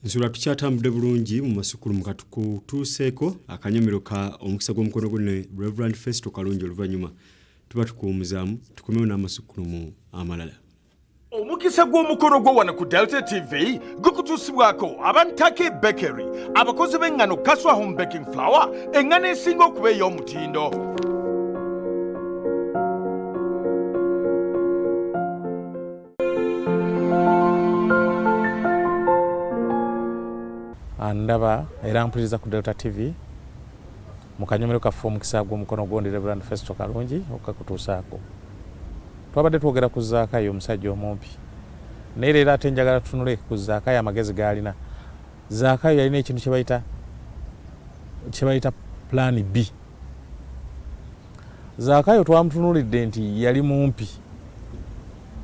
Nsula tukyatambudde bulungi mu Amasukkulumu katukutuuseeko akanyomero ka Omukisa Gw'Omukono ne Reverend Festo Kalungi oluvannyuma tuba tukuwumuzaamu tukomewo n'Amasukkulumu amalala. Omukisa Gw'Omukono gwo wano ku Delta TV gukutuusibwako Abantake Bakery, abakozi b'engano Kaswa Home Baking Flour, engano esinga okuba ey'omutindo. Andaba era mpuliriza ku Delta TV mu kanyomero kaffe Omukisa Gw'Omukono gwo ndi Reverend Festo Kalungi okakutuusaako. Twabadde twogera ku Zaakayo omusajja omumpi. Naye leero ate njagala tunule ku Zaakayo amagezi g'alina. Zaakayo yalina ekintu kye bayita plan B. Zaakayo twamutunulidde nti yali mumpi.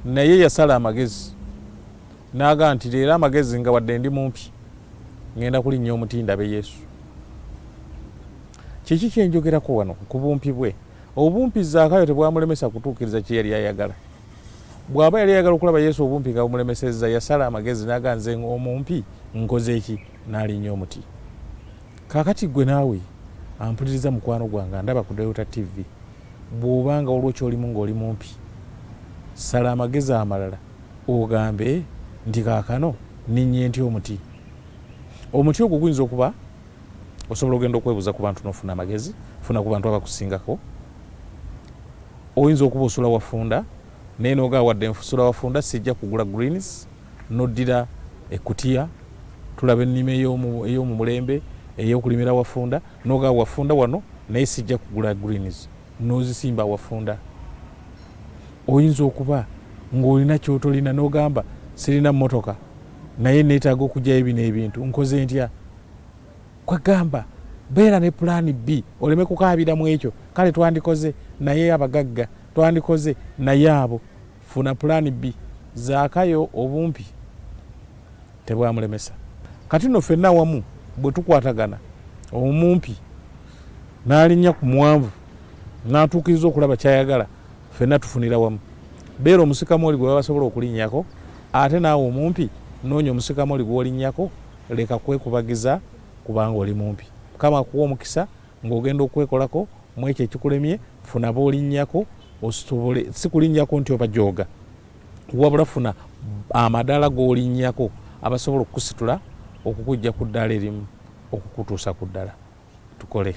Naye yasala amagezi. N'aga nti leero amagezi nga wadde ndi mumpi. Ngenda kulinnya omuti ndabe Yesu. Kiki kye njogerako wano ku bumpi bwe? Obumpi Zaakayo tebwamulemesa kutuukiriza kye yali ayagala. Bw'aba yali ayagala okulaba Yesu obumpi nga bumulemesezza, yasala amagezi n'aga nze omumpi nkoze ki? N'alinnya omuti. Kaakati gwe naawe ampuliriza mukwano gwange andaba ku Delta TV. Bw'obanga olwo ky'olimu ng'oli mumpi, sala amagezi amalala ogambe nti kaakano ninnye ntya omuti. Omuti ogwo guyinza okuba osobola ogenda okwebuuza ku bantu n'ofuna amagezi, funa ku bantu abakusingako. Oyinza okuba osula wafunda naye n'ogaa wadde nsula wafunda sijja kugula greens, n'oddira ekkutiya tulaba ennima ey'omu mulembe ey'okulimira wafunda, n'ogaa wafunda wano naye sijja kugula greens, n'ozisimba wafunda. Oyinza okuba ng'olina ky'otolina n'ogamba sirina mmotoka naye neetaaga okugyayo bino ebintu nkoze ntya? Kwegamba beera ne plan B, oleme kukaabiramu ekyo. Kale twandikoze naye abagagga, twandikoze naye abo. Funa plan B. Zaakayo obumpi tebwamulemesa. Kati nno ffenna awamu bwe tukwatagana omumpi n'alinnya ku muwanvu n'atuukiriza okulaba kyayagala, ffenna tufunira wamu. Beera omusikamooli gwe basobola okulinnyako, ate naawe omumpi noonya omusikamooli gw'olinnyako, leka kwekubagiza kubanga oli mumpi. Mukama akuwa omukisa ng'ogenda okwekolako mu ekyo ekikulemye, funa b'olinnyako osobole si kulinnyako nti oba jooga, wabula funa amadala g'olinnyako abasobola okukusitula okukuggya ku ddaala erimu okukutuusa ku ddala. Tukole.